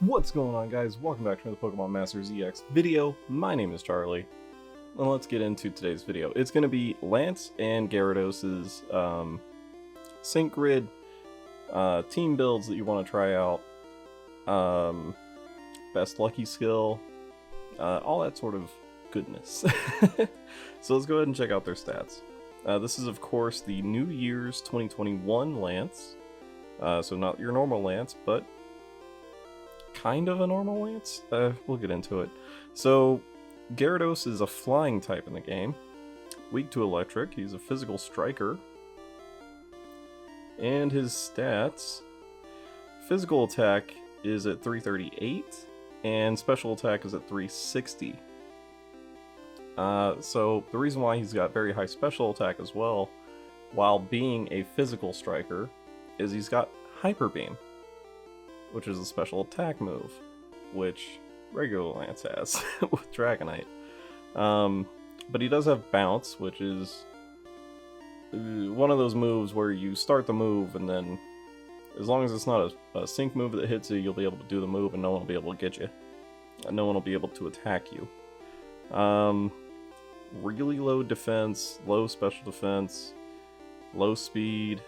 What's going on, guys? Welcome back to another Pokemon Masters EX video. My name is Charlie, and let's get into today's video. It's going to be Lance and Gyarados' sync grid, team builds that you want to try out, best lucky skill, all that sort of goodness. So let's go ahead and check out their stats. This is, of course, the New Year's 2021 Lance, so not your normal Lance, but kind of a normal Lance? We'll get into it. So, Gyarados is a flying type in the game. Weak to electric, he's a physical striker. And his stats, physical attack is at 338, and special attack is at 360. So, the reason why he's got very high special attack as well, while being a physical striker, is he's got Hyper Beam, which is a special attack move, which regular Lance has with Dragonite. But he does have Bounce, which is one of those moves where you start the move, and then as long as it's not a sync move that hits you, you'll be able to do the move and no one will be able to get you. No one will be able to attack you. Really low defense, low special defense, low speed.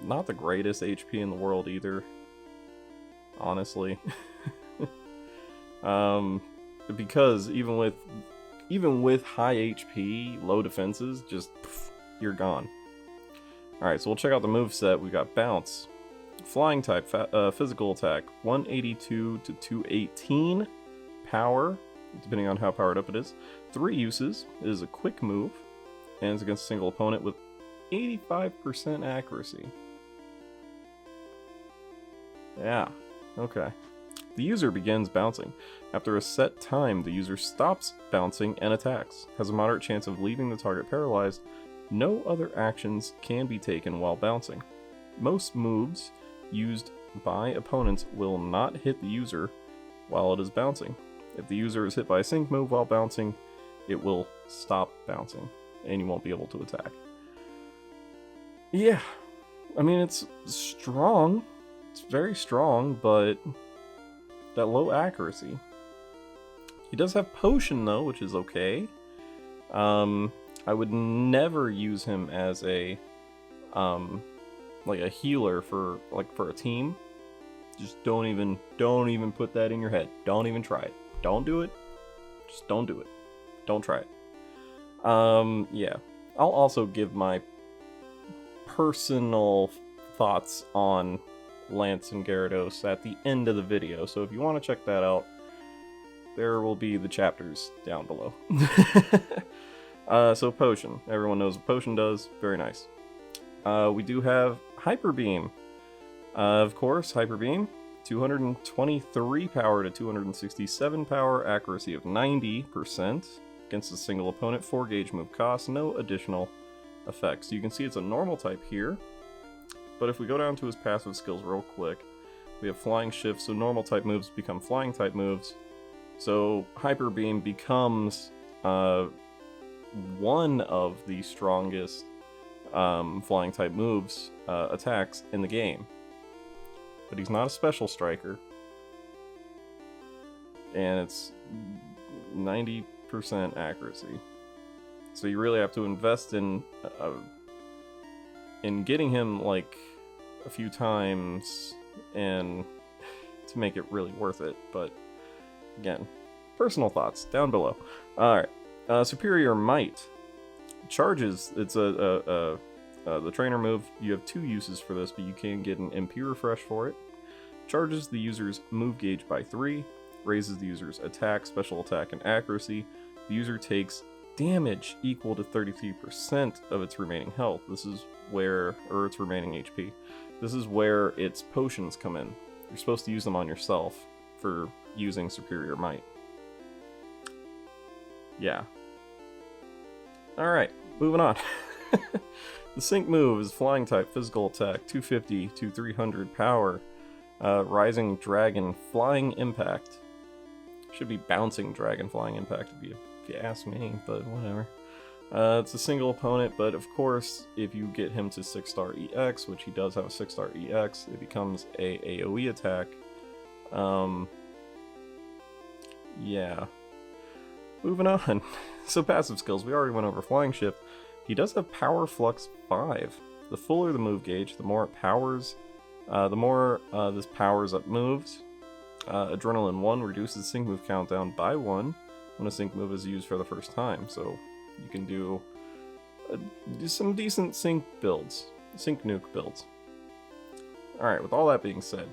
Not the greatest HP in the world either, honestly. Because even with high HP, low defenses, just pff, you're gone. Alright, so we'll check out the moveset. We got Bounce, Flying type, physical attack, 182 to 218, power, depending on how powered up it is. 3 uses, it is a quick move, and it's against a single opponent with 85% accuracy. Yeah, okay. The user begins bouncing. After a set time, the user stops bouncing and attacks. Has a moderate chance of leaving the target paralyzed. No other actions can be taken while bouncing. Most moves used by opponents will not hit the user while it is bouncing. If the user is hit by a sync move while bouncing, it will stop bouncing, and you won't be able to attack. Yeah, I mean, it's strong. It's very strong, but that low accuracy. He does have Potion though, which is okay. I would never use him as a like a healer for a team. Just don't even put that in your head. Don't even try it. Don't do it. Just don't do it. Don't try it. Yeah. I'll also give my personal thoughts on Lance and Gyarados at the end of the video, so if you want to check that out, there will be the chapters down below. So Potion. Everyone knows what Potion does. Very nice. We do have Hyper Beam. Of course, Hyper Beam. 223 power to 267 power, accuracy of 90%. Against a single opponent, 4 gauge move cost, no additional effects. You can see it's a normal type here. But if we go down to his passive skills real quick, we have Flying Shift, so normal type moves become flying type moves. So Hyper Beam becomes one of the strongest flying type moves, attacks in the game. But he's not a special striker. And it's 90% accuracy. So you really have to invest in getting him like a few times and to make it really worth it. But again, personal thoughts down below. Alright, Superior Might. Charges, it's the trainer move. You have 2 uses for this, but you can get an MP refresh for it. Charges the user's move gauge by 3, raises the user's attack, special attack, and accuracy. The user takes damage equal to 33% of its remaining health. This is where, or its remaining HP. This is where its potions come in. You're supposed to use them on yourself for using Superior Might. Yeah. Alright, moving on. The sync move is Flying type, physical attack, 250 to 300 power, Rising Dragon, Flying Impact. Should be Bouncing Dragon, Flying Impact if you ask me, but whatever. It's a single opponent, but of course, if you get him to 6-star EX, which he does have a 6-star EX, it becomes a AoE attack Yeah. Moving on. So passive skills, we already went over Flying Shift. He does have Power Flux 5. The fuller the move gauge, the more it powers, this powers up moves. Adrenaline 1 reduces sync move countdown by 1 when a sync move is used for the first time. So you can do some decent sync builds, sync nuke builds. Alright, with all that being said,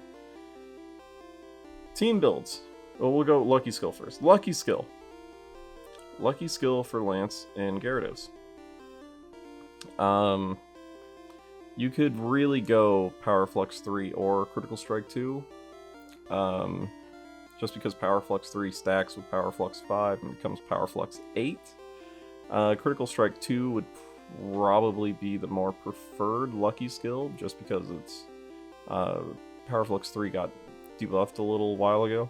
team builds. Well, we'll go Lucky Skill first. Lucky Skill. Lucky Skill for Lance and Gyarados. You could really go Power Flux 3 or Critical Strike 2. Just because Power Flux 3 stacks with Power Flux 5 and becomes Power Flux 8. Critical Strike 2 would probably be the more preferred Lucky Skill, just because it's Power Flux 3 got debuffed a little while ago.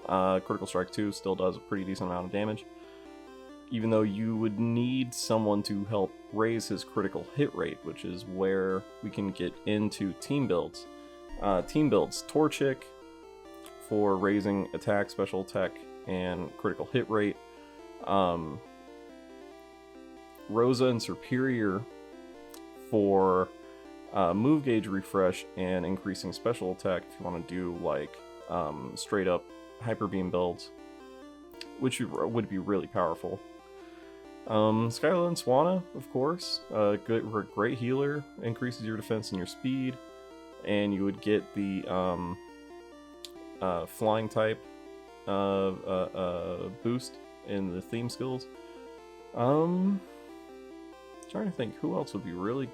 Critical Strike 2 still does a pretty decent amount of damage, even though you would need someone to help raise his critical hit rate, which is where we can get into team builds. Team builds, Torchic for raising attack, special attack, and critical hit rate. Rosa and Superior for move gauge refresh and increasing special attack if you want to do like straight up Hyper Beam builds, which would be really powerful. Skyla and Swanna, of course, great healer, increases your defense and your speed, and you would get the flying type boost in the theme skills. Trying to think who else would be really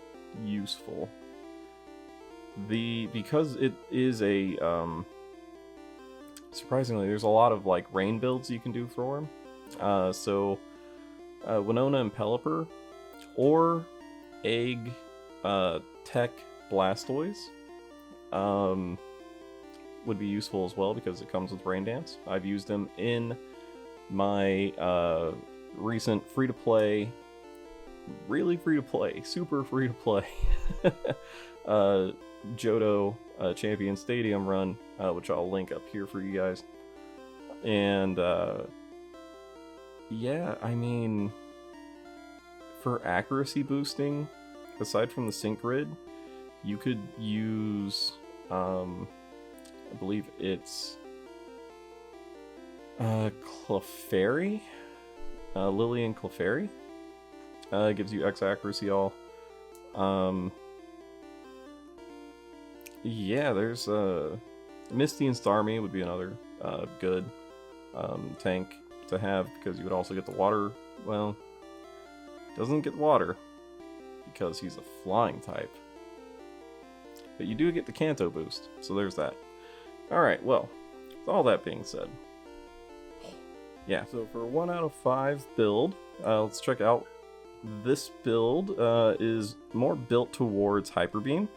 useful. Because it is a surprisingly, there's a lot of like rain builds you can do for him. Winona and Pelipper, or Egg Tech Blastoise would be useful as well because it comes with Rain Dance. I've used them in my recent free-to-play, really free-to-play, super free-to-play Johto Champion Stadium run, which I'll link up here for you guys. And yeah, I mean, for accuracy boosting, aside from the Sync Grid, you could use, I believe it's Clefairy, Lillian Clefairy. Gives you X accuracy all. Yeah, there's Misty and Starmie would be another good tank to have, because you would also get the water. Well, doesn't get water because he's a flying type, but you do get the Kanto boost, so there's that. Alright, well, with all that being said, yeah, so for 1 out of 5 build, let's check out this build. Is more built towards Hyper Beam.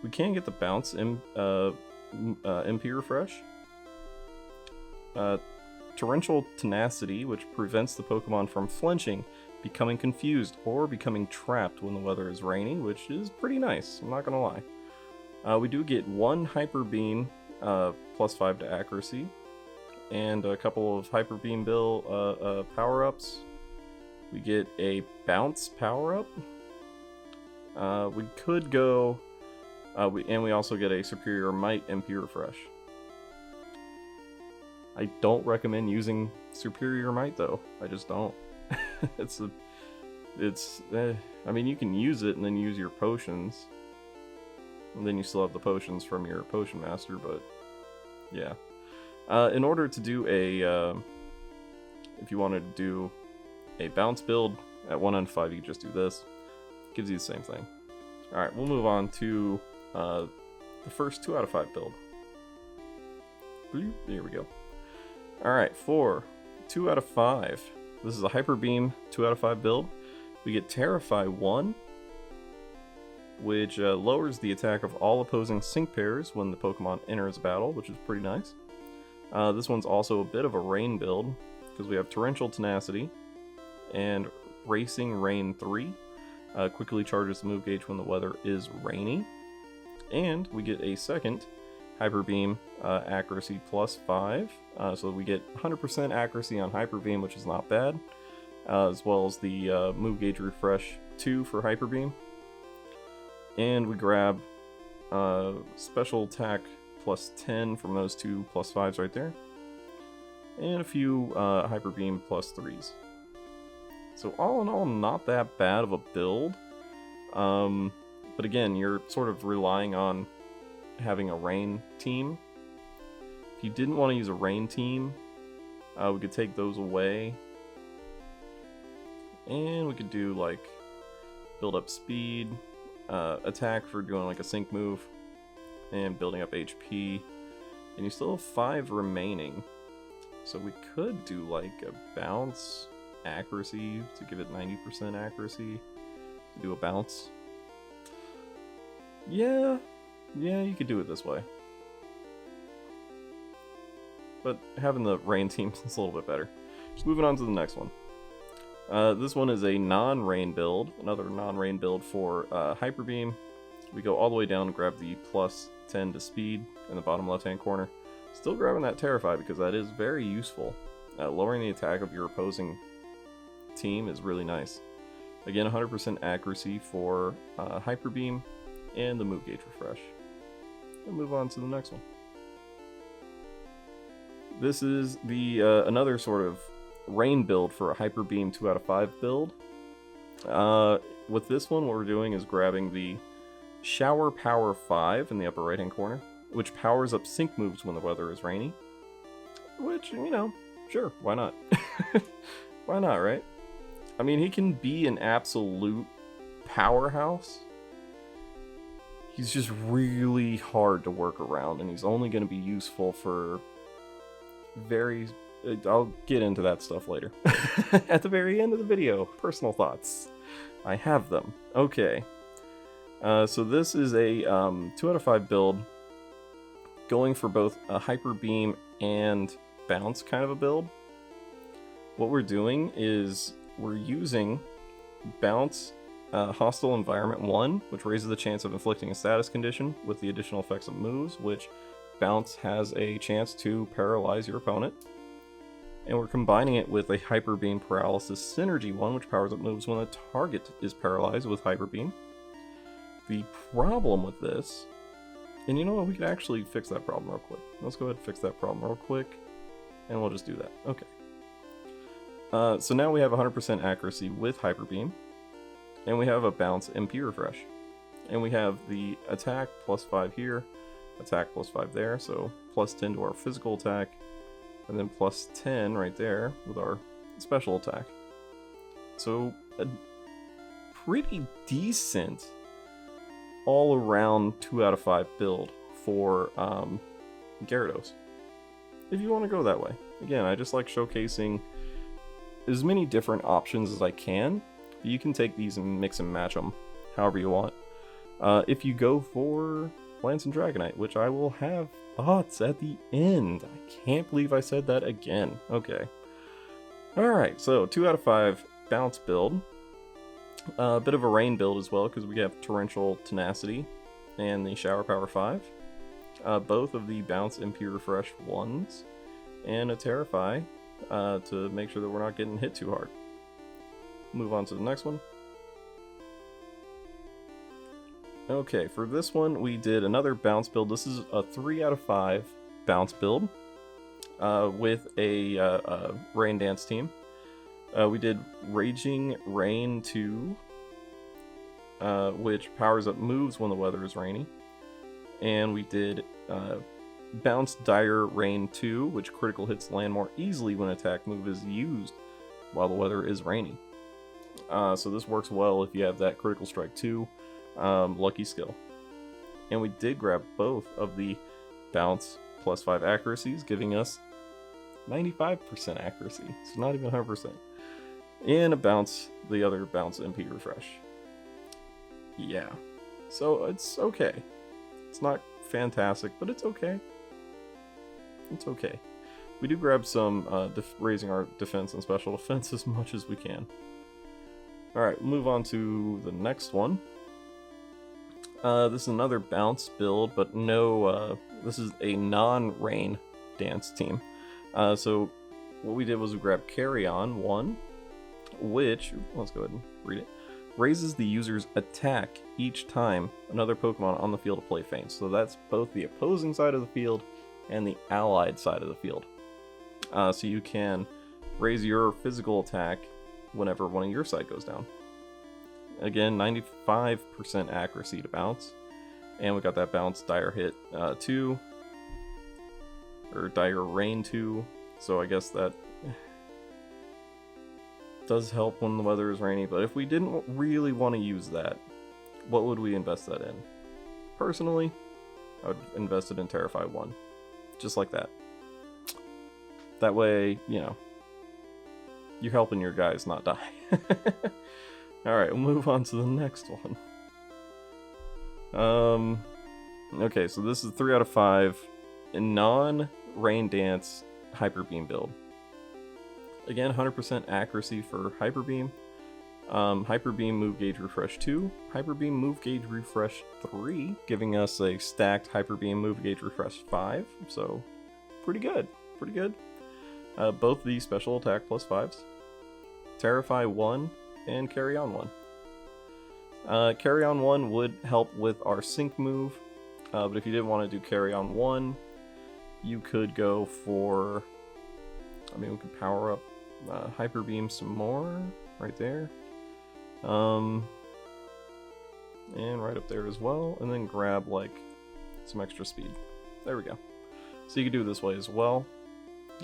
We can get the bounce MP refresh. Torrential Tenacity, which prevents the Pokemon from flinching, becoming confused, or becoming trapped when the weather is rainy, which is pretty nice, I'm not gonna lie. We do get 1 Hyper Beam, plus 5 to accuracy, and a couple of Hyper Beam Bill power-ups. We get a Bounce power-up. We could go, and we also get a Superior Might MP refresh. I don't recommend using Superior Might though. I just don't. I mean, you can use it and then use your potions, and then you still have the potions from your Potion Master. But yeah, in order to do a, if you wanted to do a bounce build at 1 out of 5, you just do this. Gives you the same thing. Alright, we'll move on to the first 2 out of 5 build. There we go. Alright, for 2 out of 5, this is a Hyper Beam 2 out of 5 build. We get Terrify 1, which lowers the attack of all opposing sync pairs when the Pokemon enters battle, which is pretty nice. This one's also a bit of a rain build, because we have Torrential Tenacity and Racing Rain 3. Quickly charges the move gauge when the weather is rainy. And we get a second Hyper Beam accuracy +5. So we get 100% accuracy on Hyper Beam, which is not bad. As well as the Move Gauge Refresh 2 for Hyper Beam. And we grab Special Attack +10 from those two +5s right there. And a few Hyper Beam +3s. So all in all, not that bad of a build. But again, you're sort of relying on having a rain team. If you didn't want to use a rain team, we could take those away. And we could do like build up speed, attack for doing like a sync move, and building up HP. And you still have 5 remaining. So we could do like a bounce accuracy to give it 90% accuracy to do a bounce. Yeah, you could do it this way. But having the rain team is a little bit better. Just moving on to the next one. This one is a non-rain build, another non-rain build for Hyper Beam. We go all the way down and grab the +10 to speed in the bottom left-hand corner. Still grabbing that Terrify because that is very useful. Lowering the attack of your opposing team is really nice. Again, 100% accuracy for Hyper Beam and the Move Gauge Refresh. We'll move on to the next one. This is the another sort of rain build for a Hyper Beam 2 out of 5 build. With this one, what we're doing is grabbing the Shower Power 5 in the upper right hand corner, which powers up sync moves when the weather is rainy. Which, you know, sure, why not? Why not, right? I mean, he can be an absolute powerhouse. He's just really hard to work around, and he's only going to be useful for very... I'll get into that stuff later. At the very end of the video, personal thoughts. I have them. Okay. So this is a 2 out of 5 build, going for both a Hyper Beam and bounce kind of a build. What we're doing is we're using bounce hostile environment 1, which raises the chance of inflicting a status condition with the additional effects of moves, which bounce has a chance to paralyze your opponent. And we're combining it with a Hyper Beam Paralysis Synergy 1, which powers up moves when the target is paralyzed with Hyper Beam. The problem with this, and you know what, we could actually fix that problem real quick. Let's go ahead and fix that problem real quick, and we'll just do that. Okay. So now we have 100% accuracy with Hyper Beam, and we have a bounce MP refresh. And we have the attack +5 here, attack +5 there, so +10 to our physical attack, and then +10 right there with our special attack. So a pretty decent all-around 2 out of 5 build for Gyarados, if you want to go that way. Again, I just like showcasing as many different options as I can. You can take these and mix and match them however you want. If you go for Lance and Dragonite, which I will have thoughts at the end. I can't believe I said that again. Okay. Alright, so 2 out of 5 bounce build. A bit of a rain build as well, because we have Torrential Tenacity and the Shower Power 5. Both of the bounce MP refresh 1s, and a Terrify to make sure that we're not getting hit too hard. Move on to the next one. Okay, for this one we did another bounce build. This is a 3 out of 5 bounce build with a Rain Dance team. We did Raging Rain 2, which powers up moves when the weather is rainy. And we did Bounce Dire Rain 2, which critical hits land more easily when attack move is used while the weather is rainy. So this works well if you have that Critical Strike 2 lucky skill. And we did grab both of the bounce +5 accuracies, giving us 95% accuracy, so not even 100%. And a bounce, the other bounce MP refresh. Yeah, so it's okay. It's not fantastic, but it's okay. It's okay. We do grab some raising our defense and special defense as much as we can. Alright, move on to the next one. This is another bounce build, but no, this is a non-rain dance team. So what we did was we grabbed Carry On 1, which, let's go ahead and read it, raises the user's attack each time another Pokemon on the field to play faints. So that's both the opposing side of the field and the allied side of the field. So you can raise your physical attack whenever one of your side goes down. Again, 95% accuracy to bounce. And we got that bounce Dire Hit 2. Or Dire Rain 2. So I guess that does help when the weather is rainy. But if we didn't really want to use that, what would we invest that in? Personally, I would invest it in Terrify 1. Just like that. That way, you know, you're helping your guys not die. Alright, we'll move on to the next one. Okay, so this is 3 out of 5. A non-Rain Dance Hyper Beam build. Again, 100% accuracy for Hyper Beam. Hyper Beam Move Gauge Refresh 2. Hyper Beam Move Gauge Refresh 3, giving us a stacked Hyper Beam Move Gauge Refresh 5. So, pretty good. Pretty good. Both the special attack plus 5s. Terrify 1 and Carry On 1. Carry On 1 would help with our sync move, but if you didn't want to do Carry On 1, you could go for, I mean, we could power up Hyper Beam some more, right there. And right up there as well, and then grab, like, some extra speed. There we go. So you could do it this way as well,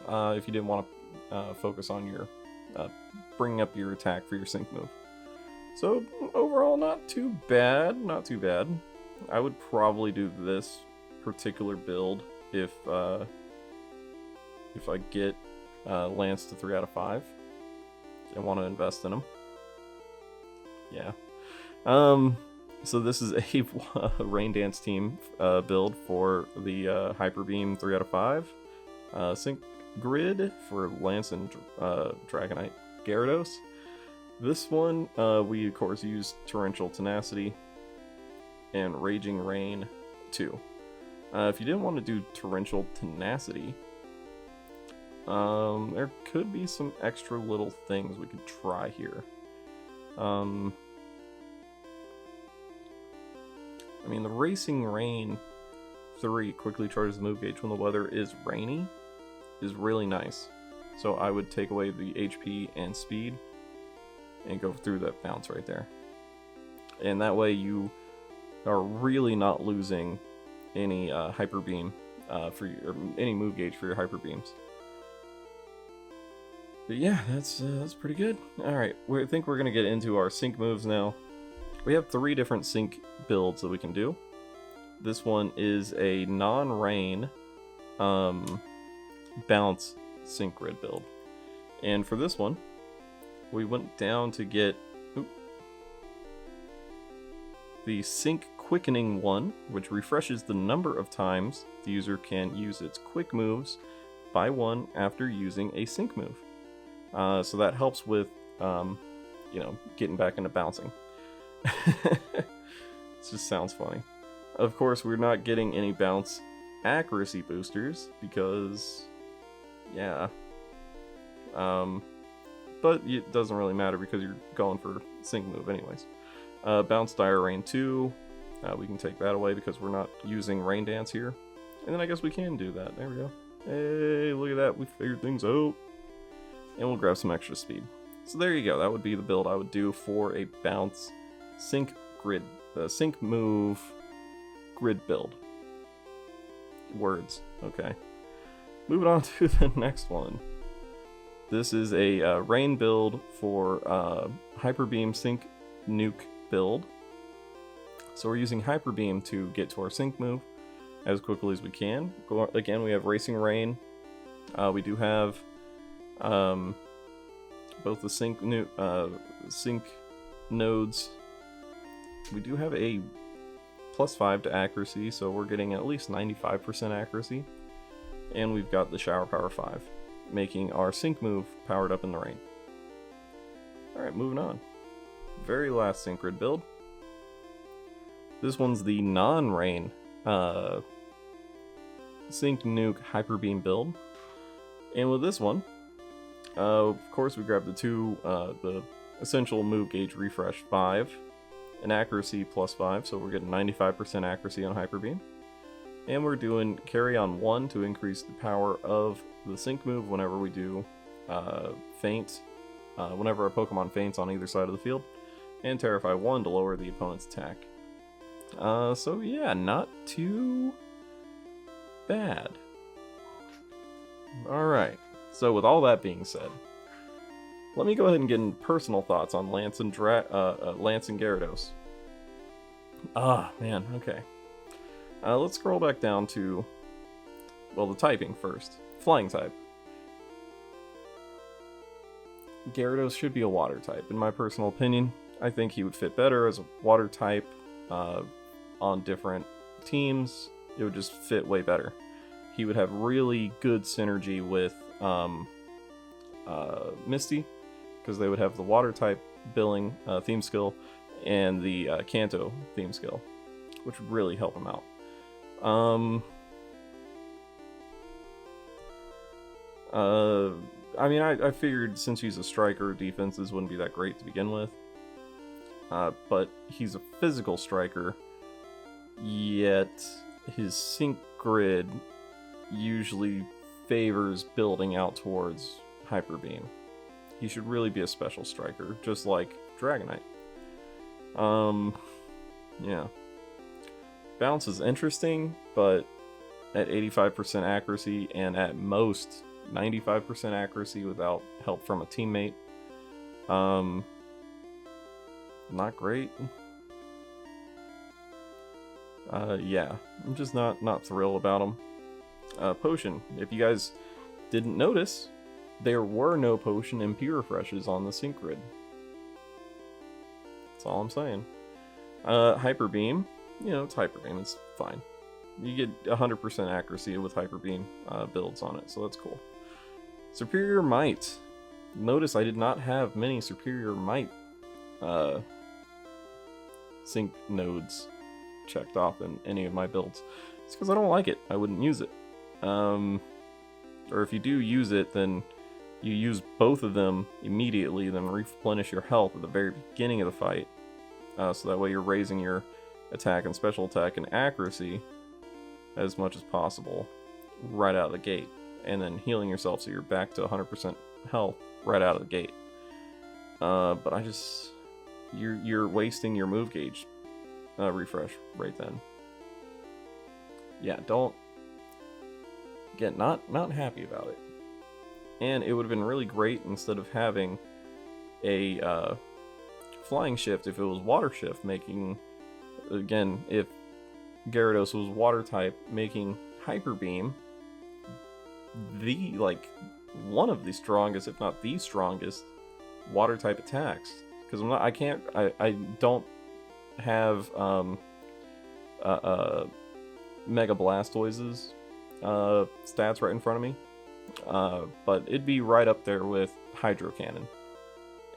if you didn't want to focus on your bringing up your attack for your sync move. So overall, not too bad, not too bad. I would probably do this particular build if I get Lance to 3 out of 5 and want to invest in him. Yeah. So this is a Rain Dance team build for the Hyper Beam 3 out of 5. Sync Grid for Lance and Dragonite Gyarados. This one, we of course use Torrential Tenacity and Raging Rain 2. If you didn't want to do Torrential Tenacity, there could be some extra little things we could try here. I mean, the Racing Rain 3 quickly charges the move gauge when the weather is rainy is really nice. So I would take away the HP and speed and go through that bounce right there. And that way you are really not losing any Hyper Beam for your, or any move gauge for your Hyper Beams. But yeah, that's pretty good. Alright, I think we're going to get into our sync moves now. We have 3 different sync builds that we can do. This one is a non-rain bounce sync grid build. And for this one, we went down to get the Sync Quickening one, which refreshes the number of times the user can use its quick moves by 1 after using a sync move. So that helps with, you know, getting back into bouncing. It just sounds funny. Of course, we're not getting any bounce accuracy boosters because, yeah. But it doesn't really matter because you're going for sync move anyways. Bounce Dire Rain 2. We can take that away because we're not using Rain Dance here. And then I guess we can do that. There we go. Hey, look at that. We figured things out. And we'll grab some extra speed. So there you go. That would be the build I would do for a bounce sync grid, sync move grid build. Words. Okay. Moving on to the next one. This is a rain build for Hyper Beam Sync Nuke build. So we're using Hyper Beam to get to our sync move as quickly as we can. Again, we have Racing Rain. We do have both the sync nodes. We do have a +5 to accuracy, so we're getting at least 95% accuracy. And we've got the Shower Power 5, making our sync move powered up in the rain. Alright, moving on. Very last sync grid build. This one's the non-rain Sync Nuke Hyper Beam build. And with this one, of course we grabbed the essential move gauge refresh 5, and accuracy +5, so we're getting 95% accuracy on Hyper Beam. And we're doing carry on 1 to increase the power of the sync move whenever we do feint, whenever a Pokemon feints on either side of the field, and Terrify 1 to lower the opponent's attack. So yeah, not too bad. Alright, so with all that being said, let me go ahead and get into personal thoughts on Lance and Gyarados. Ah, man, okay. Let's scroll back down to, well, the typing first. Flying type. Gyarados should be a water type, in my personal opinion. I think he would fit better as a water type on different teams. It would just fit way better. He would have really good synergy with Misty, because they would have the water type billing theme skill and the Kanto theme skill, which would really help him out. I mean, I figured since he's a striker, defenses wouldn't be that great to begin with. But he's a physical striker, yet his sync grid usually favors building out towards Hyper Beam. He should really be a special striker, just like Dragonite. Yeah. Bounce is interesting, but at 85% accuracy and at most 95% accuracy without help from a teammate, not great. Yeah, I'm just not thrilled about him. Potion. If you guys didn't notice, there were no potion MP refreshes on the sync grid. That's all I'm saying. Hyper Beam. You know, it's Hyper Beam. It's fine. You get 100% accuracy with Hyper Beam builds on it, so that's cool. Superior Might. Notice I did not have many Superior Might sync nodes checked off in any of my builds. It's because I don't like it. I wouldn't use it. Or if you do use it, then you use both of them immediately, then replenish your health at the very beginning of the fight. So that way you're raising your attack and special attack and accuracy as much as possible right out of the gate. And then healing yourself so you're back to 100% health right out of the gate. But I just... You're wasting your move gauge refresh right then. Yeah, don't... Again, not happy about it. And it would have been really great instead of having a flying shift if it was water shift, making... Again, if Gyarados was water type, making Hyper Beam one of the strongest, if not the strongest, water type attacks. Because I don't have Mega Blastoise's stats right in front of me, but it'd be right up there with Hydro Cannon,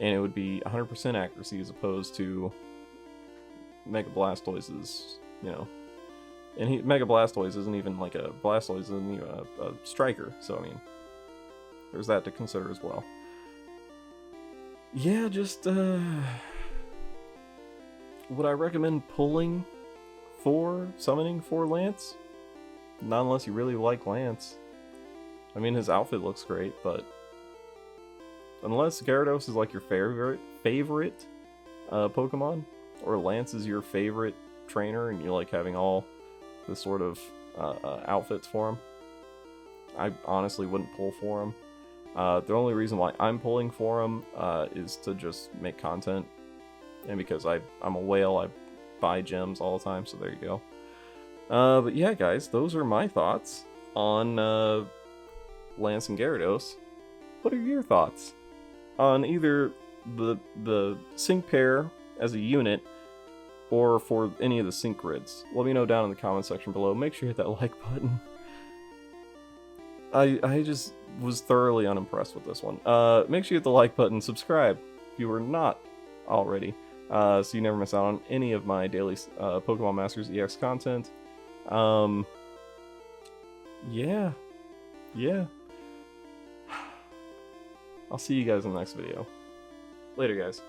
and it would be 100% accuracy as opposed to Mega Blastoise's, you know. And Mega Blastoise isn't even like a Blastoise, isn't even a striker, so I mean, there's that to consider as well. Yeah, just, would I recommend summoning for Lance? Not unless you really like Lance. I mean, his outfit looks great, but unless Gyarados is like your favorite Pokemon, or Lance is your favorite trainer and you like having all the sort of outfits for him, I honestly wouldn't pull for him. The only reason why I'm pulling for him is to just make content, and because I'm a whale, I buy gems all the time, so there you go. But yeah, guys, those are my thoughts on Lance and Gyarados. What are your thoughts on either the sync pair as a unit or for any of the sync grids? Let me know down in the comment section below. Make sure you hit that like button. I just was thoroughly unimpressed with this one. Make sure you hit the like button, subscribe if you were not already. so you never miss out on any of my daily Pokemon Masters EX content. Yeah. I'll see you guys in the next video. Later, guys.